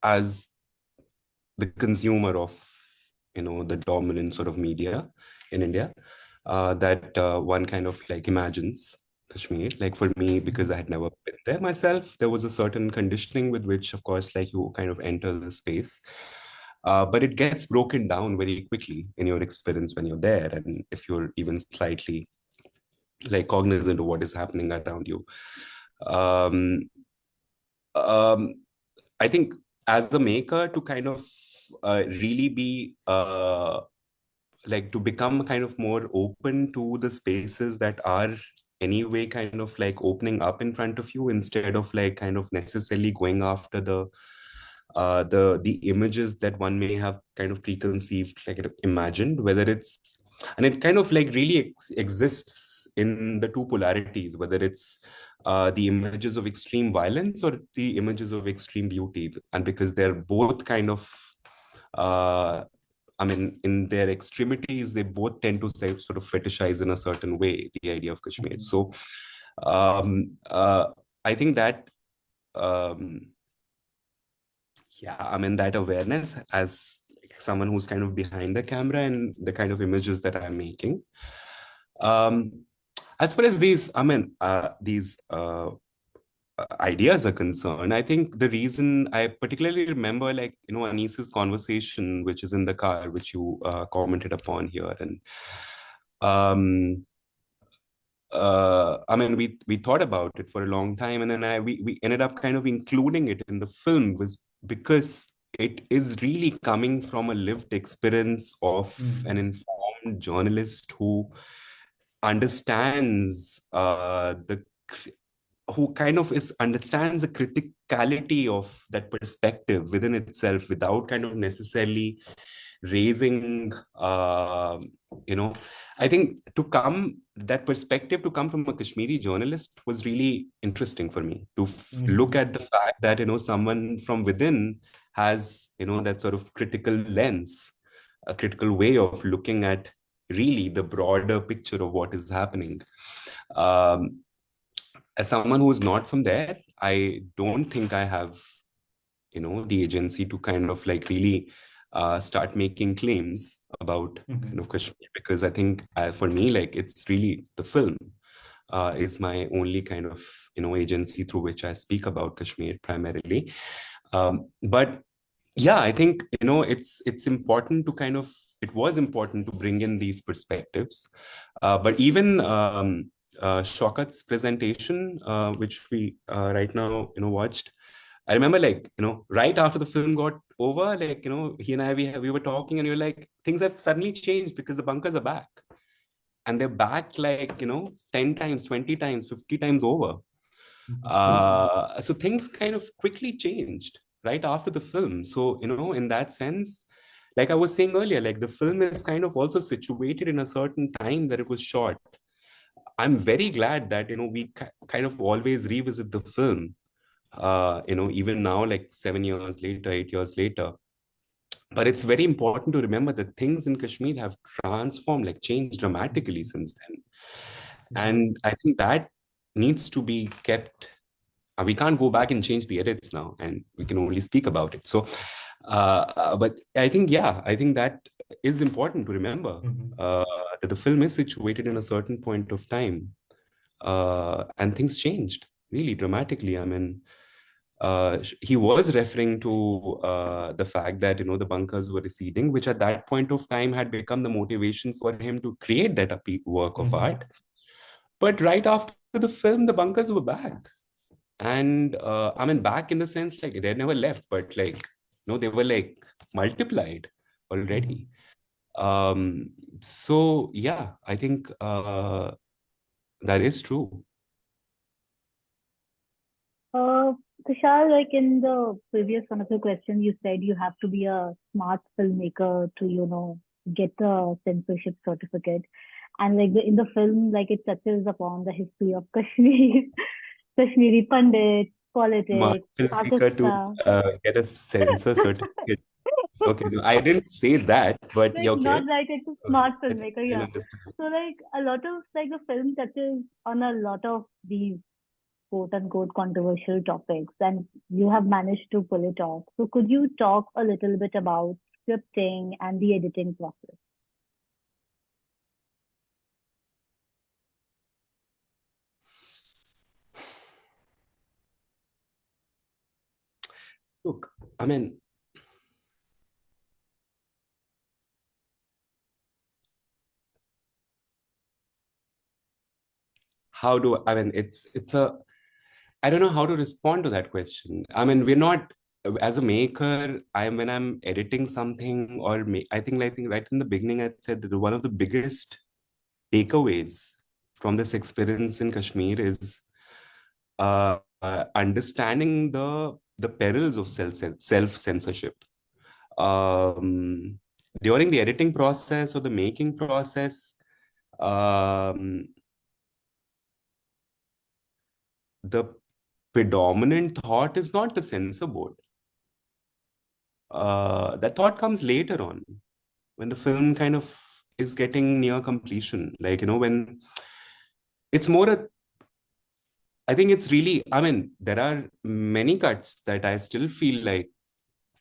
as the consumer of the dominant sort of media in India that one kind of like imagines Kashmir. Like for me, because I had never been there myself, there was a certain conditioning with which, of course, like you kind of enter the space. But it gets broken down very quickly in your experience when you're there. And if you're even slightly like cognizant of what is happening around you. I think as the maker to kind of really be like to become kind of more open to the spaces that are anyway kind of like opening up in front of you instead of like kind of necessarily going after the images that one may have kind of preconceived, like imagined, whether it's, and it kind of like really exists in the two polarities, whether it's the images of extreme violence or the images of extreme beauty. And because they're both kind of I mean, in their extremities, they both tend to say, sort of fetishize in a certain way the idea of Kashmir. So I think that, yeah, I mean, that awareness as someone who's kind of behind the camera and the kind of images that I'm making. As far as these, I mean, these ideas are concerned, I think the reason I particularly remember, like, Anis's conversation, which is in the car, which you commented upon here. And I mean, we thought about it for a long time, and then we ended up kind of including it in the film, was because it is really coming from a lived experience of an informed journalist who understands who kind of understands the criticality of that perspective within itself without kind of necessarily raising I think that perspective to come from a Kashmiri journalist was really interesting for me to look at the fact that someone from within has that sort of critical lens, a critical way of looking at really the broader picture of what is happening. As someone who is not from there, I don't think I have, the agency to kind of like really start making claims about kind of Kashmir, because I think for me, like, it's really the film is my only kind of, agency through which I speak about Kashmir primarily. But yeah, I think, it's important to kind of, it was important to bring in these perspectives. But even Shaukat's presentation, which we right now, watched, I remember, like, right after the film got over, like, he and I, we were talking, and we were like, things have suddenly changed because the bunkers are back. And they're back, like, 10 times, 20 times, 50 times over. So things kind of quickly changed, right after the film. So, in that sense, like I was saying earlier, like the film is kind of also situated in a certain time that it was shot. I'm very glad that, we kind of always revisit the film, even now, like 7 years later, 8 years later. But it's very important to remember that things in Kashmir have transformed, like changed dramatically since then. And I think that needs to be kept. We can't go back and change the edits now, and we can only speak about it. So, but I think, yeah, I think that is important to remember, that the film is situated in a certain point of time, and things changed really dramatically. I mean, he was referring to the fact that the bunkers were receding, which at that point of time had become the motivation for him to create that work of art. But right after the film, the bunkers were back, and I mean, back in the sense like they never left, but like they were like multiplied already. So yeah, I think that is true. Uh, Tushar, like in the previous one of the questions, you said you have to be a smart filmmaker to, get the censorship certificate. And like in the film, like it touches upon the history of Kashmir, Kashmiri pundits, Smart politics, filmmaker to Pakistan. get a censor certificate. Okay, no, I didn't say that, but Like yeah, not okay. like it's a smart I think filmmaker, I yeah. understand. So like a lot of like the film touches on a lot of these quote unquote controversial topics, and you have managed to pull it off. So could you talk a little bit about scripting and the editing process? Look, I mean, I mean, it's a, I don't know how to respond to that question. I mean, we're not, as a maker, when I'm editing something or I think right in the beginning, I said that one of the biggest takeaways from this experience in Kashmir is understanding the perils of self censorship. Um, During the editing process or the making process, um, the predominant thought is not the censor board. That thought comes later on when the film kind of is getting near completion. Like, when it's more I think it's really, I mean, there are many cuts that I still feel like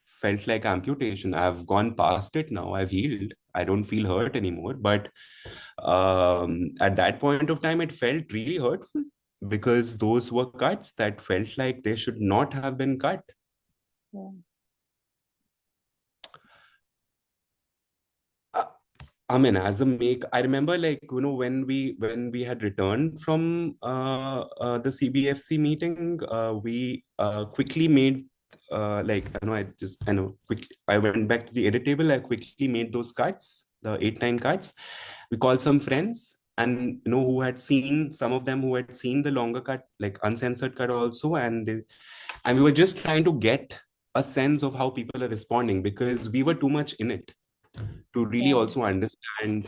felt like amputation. I've gone past it now. I've healed. I don't feel hurt anymore. But at that point of time, it felt really hurtful because those were cuts that felt like they should not have been cut. Yeah. I mean, as a I remember like, when we had returned from the CBFC meeting, we quickly made like, quickly, I went back to the edit table. I quickly made those cuts, the 8-9 cuts. We called some friends, and who had seen, some of them who had seen the longer cut, like uncensored cut also, and we were just trying to get a sense of how people are responding, because we were too much in it to really Yeah. also understand.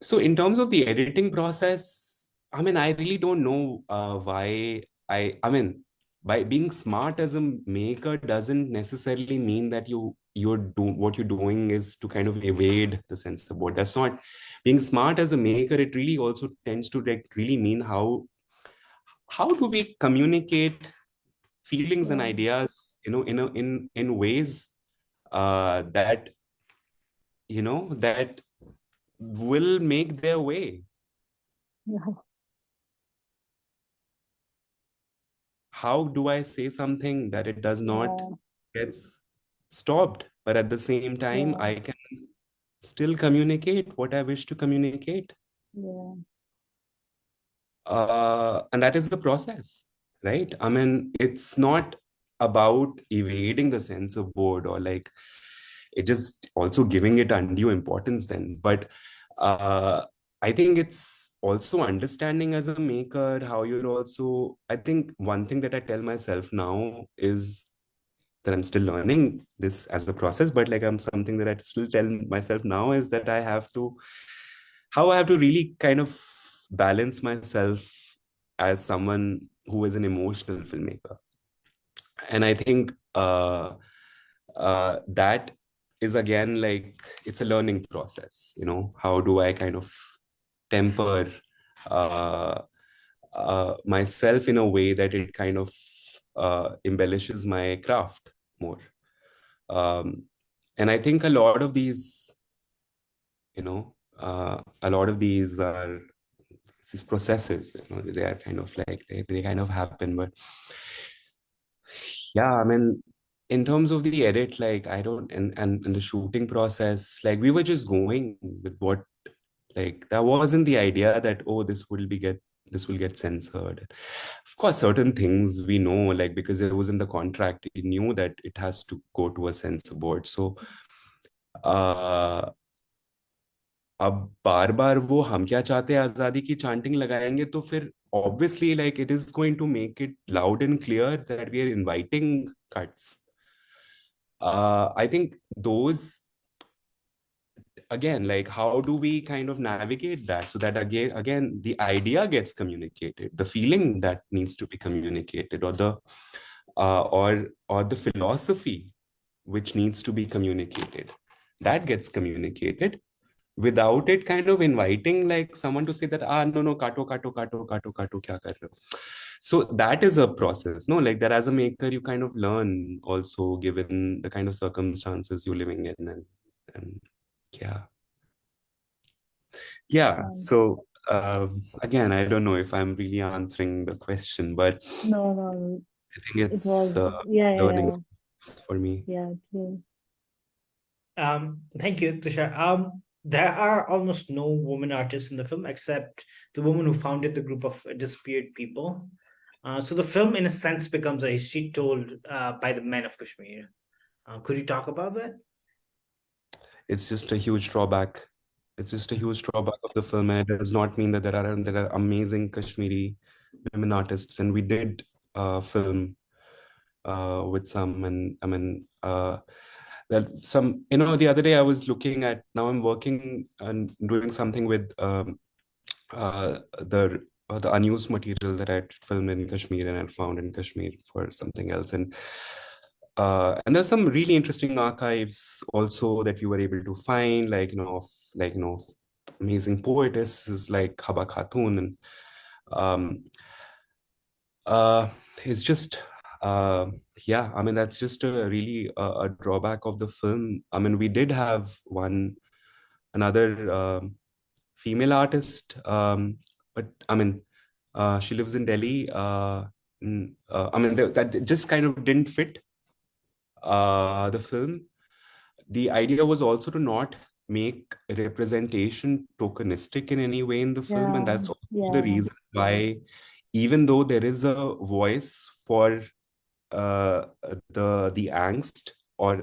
So in terms of the editing process, I mean, I really don't know why I mean, by being smart as a maker doesn't necessarily mean that what you're doing is to kind of evade the censor board. That's not being smart as a maker. It really also tends to like really mean how do we communicate feelings and Yeah. ideas, in ways that that will make their way. Yeah. How do I say something that it does not Yeah. gets stopped, but at the same time Yeah. I can still communicate what I wish to communicate? Yeah. And that is the process, right? I mean, it's not about evading the censor board or like it just also giving it undue importance then, but uh, I think it's also understanding as a maker how you're also, I think one thing that I tell myself now is that I'm still learning this as a process, but like I'm something that I still tell myself now is that how I have to really kind of balance myself as someone who is an emotional filmmaker. And I think that is again like it's a learning process. How do I kind of temper uh, myself in a way that it kind of embellishes my craft more. um, and I think a lot of these are these processes, they are kind of like they kind of happen. But yeah, I mean, in terms of the edit, like I don't and the shooting process, like we were just going with what, like that wasn't the idea that, oh, this will get censored. Of course, certain things we know, like because it was in the contract, we knew that it has to go to a censor board. So अब बार बार वो हम क्या चाहते हैं आजादी की chanting लगाएंगे तो फिर obviously like it is going to make it loud and clear that we are inviting cuts. I think those, again, like how do we kind of navigate that so that again the idea gets communicated, the feeling that needs to be communicated, or the philosophy which needs to be communicated, that gets communicated without it kind of inviting like someone to say that, no no, kato kato kato kato kato kya kar rahe ho. So that is a process, no, like that as a maker you kind of learn also, given the kind of circumstances you're living in. And yeah. Yeah. Um, So again, I don't know if I'm really answering the question, but no, I think it it's was, learning for me. yeah, true. Thank you, Tushar. There are almost no women artists in the film except the woman who founded the group of disappeared people. So the film, in a sense, becomes a history told by the men of Kashmir. Could you talk about that? It's just a huge drawback. It's just a huge drawback of the film, and it does not mean that there are amazing Kashmiri women artists. And we did film with some, and I mean that some, the other day I was looking at, now I'm working and doing something with the unused material that I filmed in Kashmir and I found in Kashmir for something else. And there's some really interesting archives also that we were able to find, of amazing poetesses like Haba Khatun. And uh, it's just yeah, I mean, that's just a really a drawback of the film. I mean, we did have another female artist, but I mean, she lives in Delhi. I mean, that just kind of didn't fit the film. The idea was also to not make representation tokenistic in any way in the film, and Yeah, that's also the yeah, reason why, even though there is a voice for uh, the angst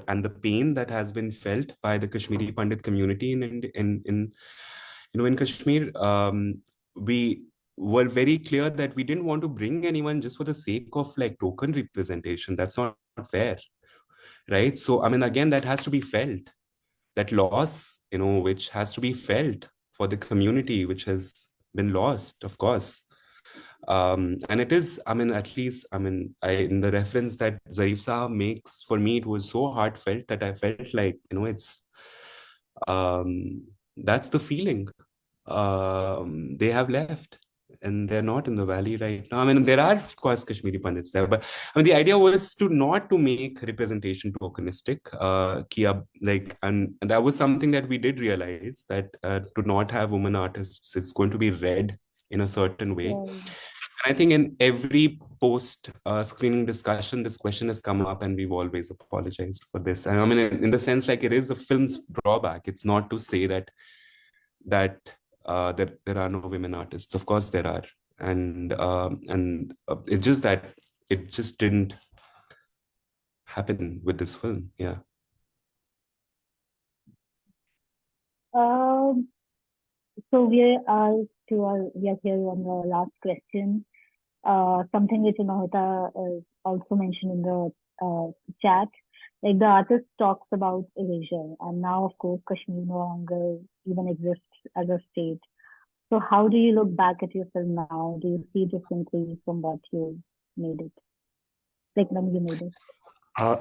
and the pain that has been felt by the Kashmiri Pandit community in Kashmir, we were very clear that we didn't want to bring anyone just for the sake of like token representation. That's not fair, right? So I mean, again, that has to be felt. That loss, which has to be felt for the community which has been lost, of course. And it is, I mean, at least, I mean, in the reference that Zareef Saab makes, for me, it was so heartfelt that I felt like, it's, that's the feeling they have left. And they're not in the valley right now. I mean, there are, of course, Kashmiri Pandits there, but I mean, the idea was not to make representation tokenistic. And that was something that we did realize, that to not have women artists, it's going to be read in a certain way. yeah. And I think in every post screening discussion, this question has come up, and we've always apologized for this. And I mean, in the sense, like, it is a film's drawback. It's not to say that there are no women artists. Of course, there are, and it's just that it just didn't happen with this film. Yeah. Um, So we are here on the last question. Something which Mahita also mentioned in the chat. Like the artist talks about erasure, and now, of course, Kashmir no longer even exists as a state. So, how do you look back at your film now? Do you see differently from what you made it? Like when you made it?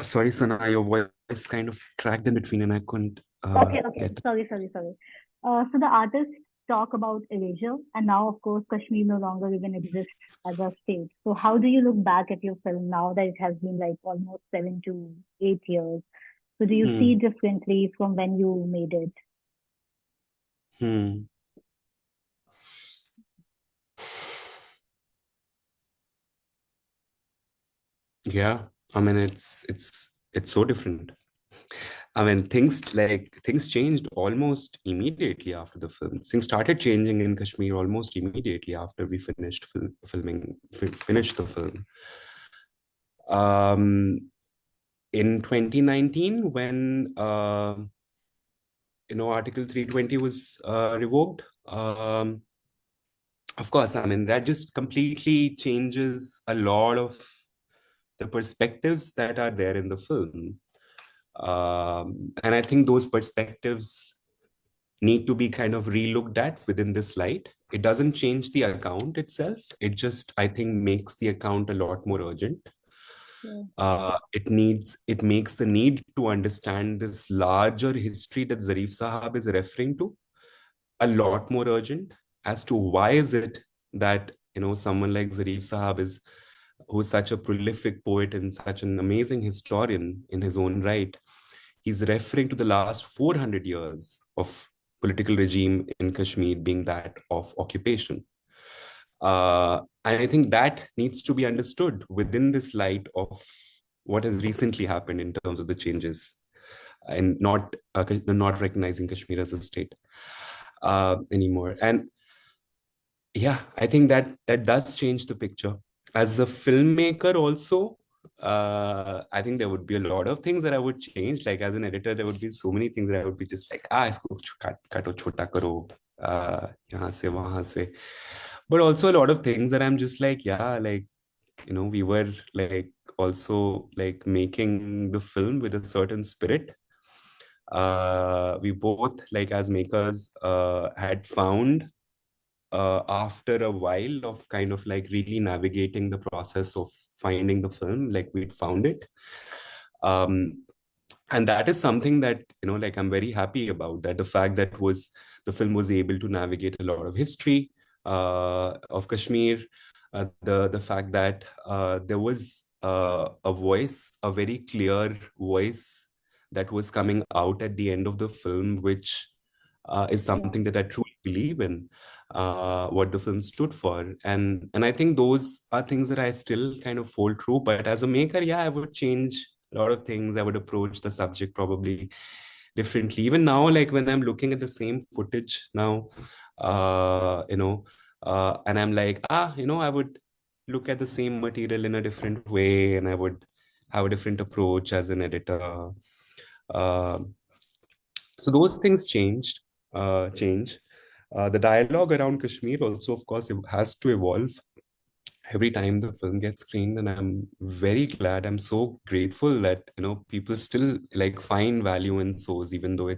Sorry, Sana, your voice kind of cracked in between and I couldn't Okay. get. Sorry. So the artists talk about erasure, and now, of course, Kashmir no longer even exists as a state. So, how do you look back at your film now that it has been like almost 7 to 8 years? So, do you see Hmm. differently from when you made it? Hmm. Yeah, I mean it's so different. I mean things changed almost immediately after the film. Things started changing in Kashmir almost immediately after we finished the film. Um, in 2019 when Article 320 was revoked. Of course, I mean that just completely changes a lot of the perspectives that are there in the film. And I think those perspectives need to be kind of relooked at within this light. It doesn't change the account itself. It just, I think, makes the account a lot more urgent. Yeah. It makes the need to understand this larger history that Zareef Sahab is referring to a lot more urgent as to why is it that someone like Zareef Sahab who is such a prolific poet and such an amazing historian in his own right. He's referring to the last 400 years of political regime in Kashmir being that of occupation. And I think that needs to be understood within this light of what has recently happened in terms of the changes and not recognizing Kashmir as a state anymore. And yeah, I think that does change the picture. As a filmmaker also, I think there would be a lot of things that I would change. Like as an editor, there would be so many things that I would be just like, isko kato chota karo, yahan se wahan se. But also a lot of things that I'm just like, yeah, like, we were like also like making the film with a certain spirit. We both like as makers had found after a while of kind of like really navigating the process of finding the film, like we'd found it. Um, and that is something that, like I'm very happy about, that the fact that the film was able to navigate a lot of history of Kashmir, the fact that there was a voice, a very clear voice that was coming out at the end of the film, which is Yeah. something that I truly believe in, what the film stood for. And I think those are things that I still kind of hold true. But as a maker, yeah, I would change a lot of things. I would approach the subject probably differently. Even now, like when I'm looking at the same footage now, and I'm like, I would look at the same material in a different way, and I would have a different approach as an editor. Uh, so those things change. The dialogue around Kashmir also, of course, it has to evolve every time the film gets screened, and I'm very glad. I'm so grateful that people still like find value in Soz, even though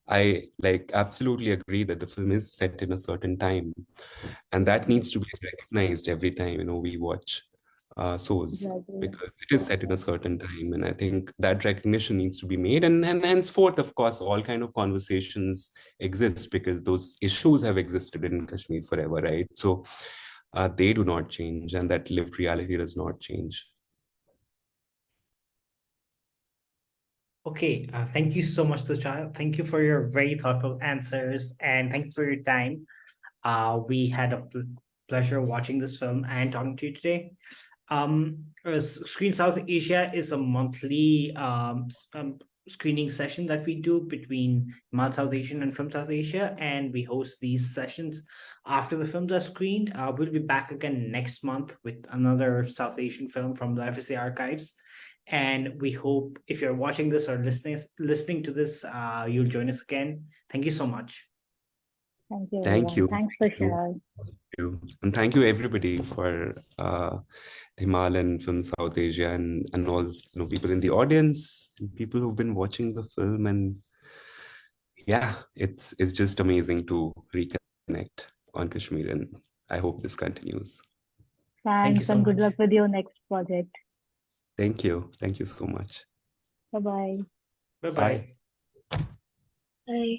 I like absolutely agree that the film is set in a certain time, and that needs to be recognized every time we watch Soz, Exactly. because it is set in a certain time, and I think that recognition needs to be made, and henceforth, of course, all kind of conversations exist because those issues have existed in Kashmir forever, right? So they do not change, and that lived reality does not change. Okay, thank you so much, Tushar. Thank you for your very thoughtful answers, and thank you for your time. We had a pleasure watching this film and talking to you today. Screen South Asia is a monthly screening session that we do between Himal South Asian and Film South Asia, and we host these sessions after the films are screened. We'll be back again next month with another South Asian film from the FSA archives. And we hope if you're watching this or listening to this, you'll join us again. Thank you so much. Thank you, Thank everyone. you. Thanks, Thank you. Tushar. And thank you everybody for Himal and Film Southasia and all people in the audience and people who've been watching the film. And yeah, it's just amazing to reconnect on Kashmir, and I hope this continues. Thank you Thanks so and good much. luck with your next project. Thank you. Thank you so much. Bye-bye. Bye-bye. Bye. Bye.